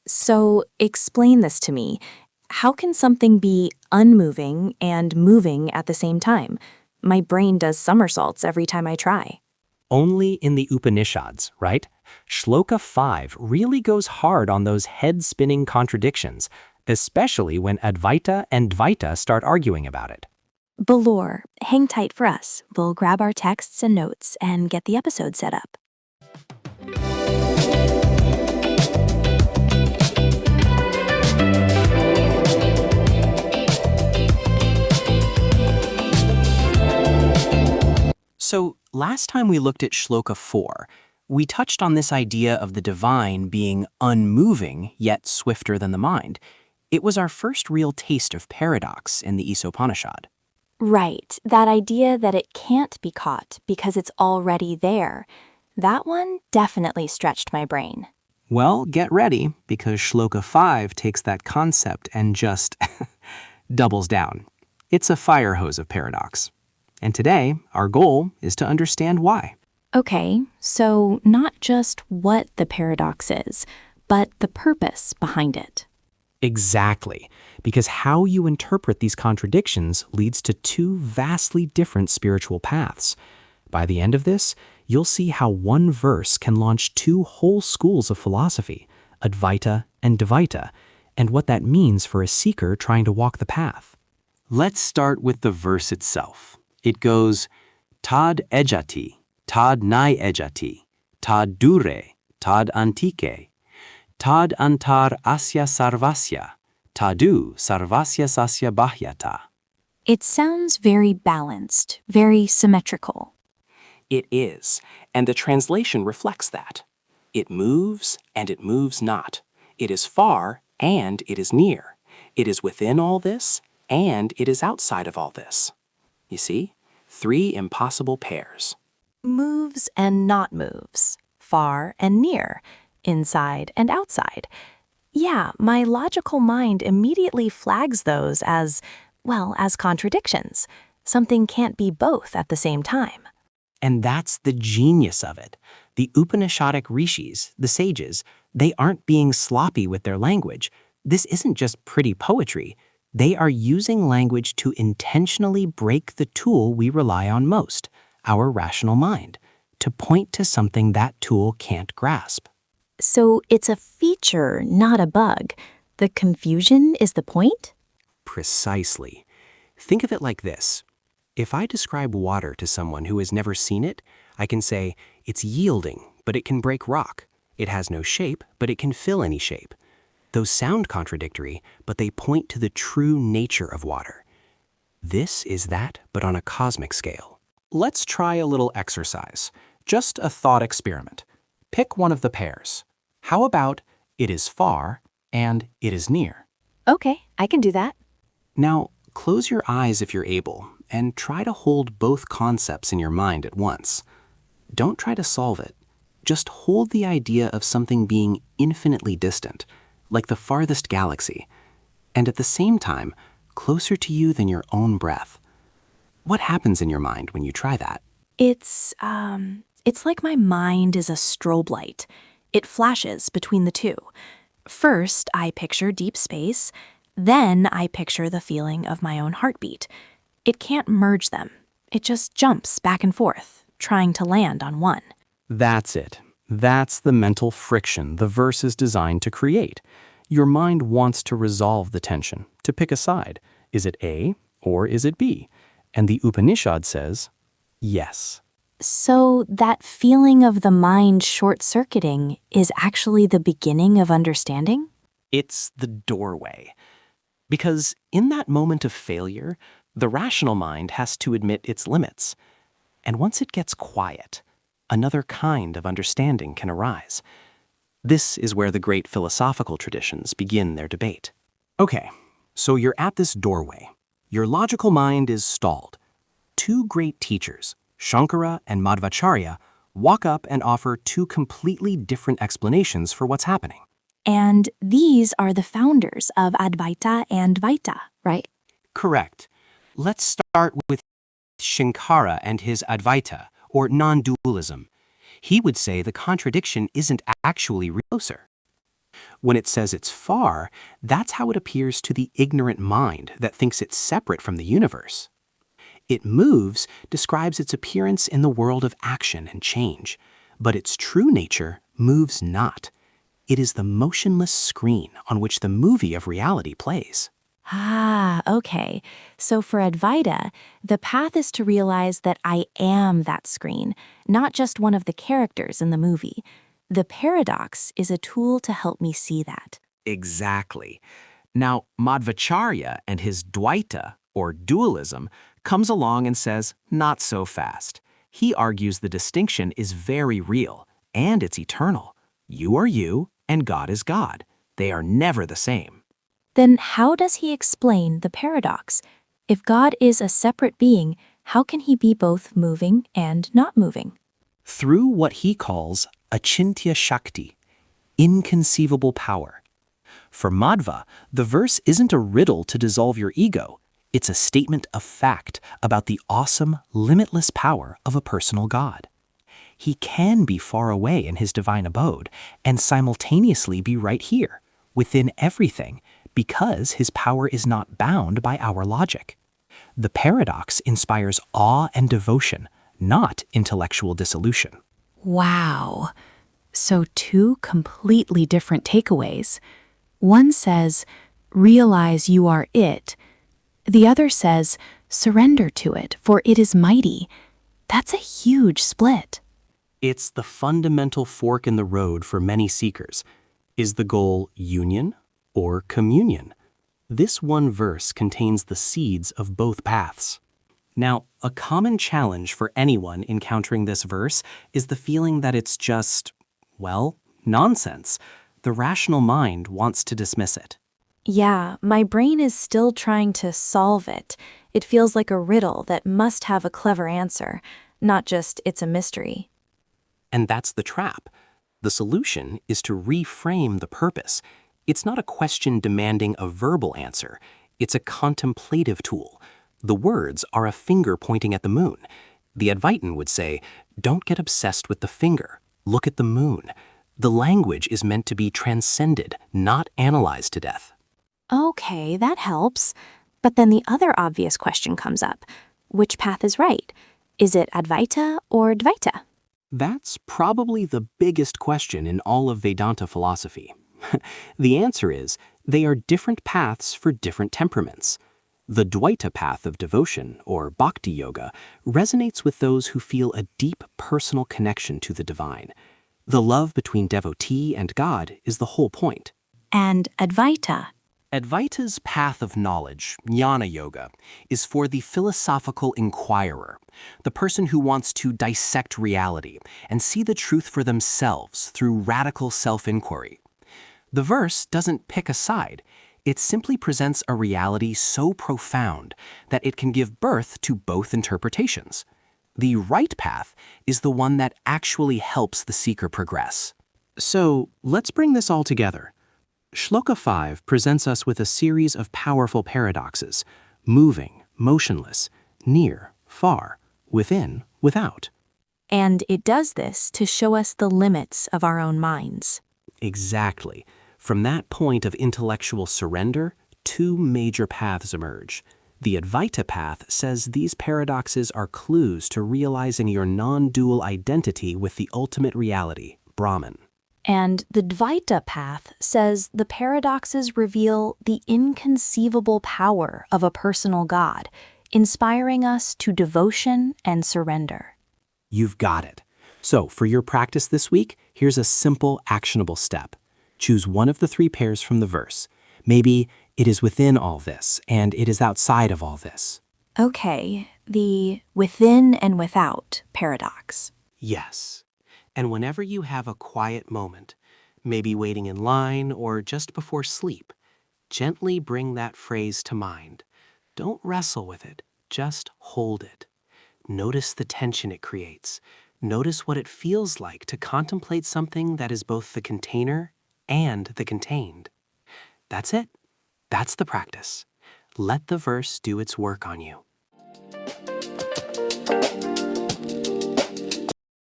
So explain this to me. How can something be unmoving and moving at the same time? My brain does somersaults every time I try. Only in the Upanishads, right? Shloka 5 really goes hard on those head-spinning contradictions, especially when Advaita and Dvaita start arguing about it. Balor, hang tight for us. We'll grab our texts and notes and get the episode set up. So, last time we looked at Shloka 4, we touched on this idea of the divine being unmoving yet swifter than the mind. It was our first real taste of paradox in the Isopanishad. Right, that idea that it can't be caught because it's already there. That one definitely stretched my brain. Well, get ready, because Shloka 5 takes that concept and just doubles down. It's a fire hose of paradox. And today, our goal is to understand why. Okay, so not just what the paradox is, but the purpose behind it. Exactly, because how you interpret these contradictions leads to two vastly different spiritual paths. By the end of this, you'll see how one verse can launch two whole schools of philosophy, Advaita and Dvaita, and what that means for a seeker trying to walk the path. Let's start with the verse itself. It goes, Tad ejati, tad nai ejati, tad dure, tad antike, tad antar asya sarvasya, tadu sarvasya sasya bahyata. It sounds very balanced, very symmetrical. It is, and the translation reflects that. It moves and it moves not. It is far and it is near. It is within all this and it is outside of all this. You see? Three impossible pairs. Moves and not moves, far and near, inside and outside. Yeah, my logical mind immediately flags those as, well, as contradictions. Something can't be both at the same time. And that's the genius of it. The Upanishadic rishis, the sages, they aren't being sloppy with their language. This isn't just pretty poetry. They are using language to intentionally break the tool we rely on most, our rational mind, to point to something that tool can't grasp. So it's a feature, not a bug. The confusion is the point? Precisely. Think of it like this. If I describe water to someone who has never seen it, I can say, it's yielding, but it can break rock. It has no shape, but it can fill any shape. Those sound contradictory, but they point to the true nature of water. This is that, but on a cosmic scale. Let's try a little exercise. Just a thought experiment. Pick one of the pairs. How about it is far and it is near? Okay, I can do that. Now, close your eyes if you're able, and try to hold both concepts in your mind at once. Don't try to solve it. Just hold the idea of something being infinitely distant, like the farthest galaxy, and at the same time, closer to you than your own breath. What happens in your mind when you try that? It's like my mind is a strobe light. It flashes between the two. First, I picture deep space. Then I picture the feeling of my own heartbeat. It can't merge them. It just jumps back and forth, trying to land on one. That's it. That's the mental friction the verse is designed to create. Your mind wants to resolve the tension, to pick a side. Is it A or is it B? And the Upanishad says, yes. So that feeling of the mind short-circuiting is actually the beginning of understanding? It's the doorway. Because in that moment of failure, the rational mind has to admit its limits. And once it gets quiet, another kind of understanding can arise. This is where the great philosophical traditions begin their debate. Okay, so you're at this doorway. Your logical mind is stalled. Two great teachers, Shankara and Madhvacharya, walk up and offer two completely different explanations for what's happening. And these are the founders of Advaita and Dvaita, right? Correct. Let's start with Shankara and his Advaita, or non-dualism. He would say the contradiction isn't actually closer. When it says it's far, that's how it appears to the ignorant mind that thinks it's separate from the universe. It moves describes its appearance in the world of action and change, but its true nature moves not. It is the motionless screen on which the movie of reality plays. Ah, okay. So for Advaita, the path is to realize that I am that screen, not just one of the characters in the movie. The paradox is a tool to help me see that. Exactly. Now, Madhvacharya and his Dvaita, or dualism, comes along and says, not so fast. He argues the distinction is very real, and it's eternal. You are you, and God is God. They are never the same. Then how does he explain the paradox? If God is a separate being, how can he be both moving and not moving? Through what he calls achintya shakti, inconceivable power. For Madhva, the verse isn't a riddle to dissolve your ego. It's a statement of fact about the awesome, limitless power of a personal God. He can be far away in his divine abode and simultaneously be right here, within everything, because his power is not bound by our logic. The paradox inspires awe and devotion, not intellectual dissolution. Wow. So two completely different takeaways. One says, realize you are it. The other says, surrender to it, for it is mighty. That's a huge split. It's the fundamental fork in the road for many seekers. Is the goal union or communion? This one verse contains the seeds of both paths. Now, a common challenge for anyone encountering this verse is the feeling that it's just, well, nonsense. The rational mind wants to dismiss it. Yeah, my brain is still trying to solve it. It feels like a riddle that must have a clever answer, not just it's a mystery. And that's the trap. The solution is to reframe the purpose. It's not a question demanding a verbal answer. It's a contemplative tool. The words are a finger pointing at the moon. The Advaitin would say, don't get obsessed with the finger. Look at the moon. The language is meant to be transcended, not analyzed to death. Okay, that helps. But then the other obvious question comes up. Which path is right? Is it Advaita or Dvaita? That's probably the biggest question in all of Vedanta philosophy. The answer is, they are different paths for different temperaments. The Dvaita path of devotion, or Bhakti Yoga, resonates with those who feel a deep personal connection to the divine. The love between devotee and God is the whole point. And Advaita. Advaita's path of knowledge, Jnana Yoga, is for the philosophical inquirer, the person who wants to dissect reality and see the truth for themselves through radical self-inquiry. The verse doesn't pick a side. It simply presents a reality so profound that it can give birth to both interpretations. The right path is the one that actually helps the seeker progress. So let's bring this all together. Shloka 5 presents us with a series of powerful paradoxes: moving, motionless, near, far, within, without. And it does this to show us the limits of our own minds. Exactly. From that point of intellectual surrender, two major paths emerge. The Advaita path says these paradoxes are clues to realizing your non-dual identity with the ultimate reality, Brahman. And the Dvaita path says the paradoxes reveal the inconceivable power of a personal God, inspiring us to devotion and surrender. You've got it. So, for your practice this week, here's a simple, actionable step. Choose one of the three pairs from the verse. Maybe it is within all this, and it is outside of all this. Okay, the within and without paradox. Yes. And whenever you have a quiet moment, maybe waiting in line or just before sleep, gently bring that phrase to mind. Don't wrestle with it, just hold it. Notice the tension it creates. Notice what it feels like to contemplate something that is both the container and the contained. That's it. That's the practice. Let the verse do its work on you.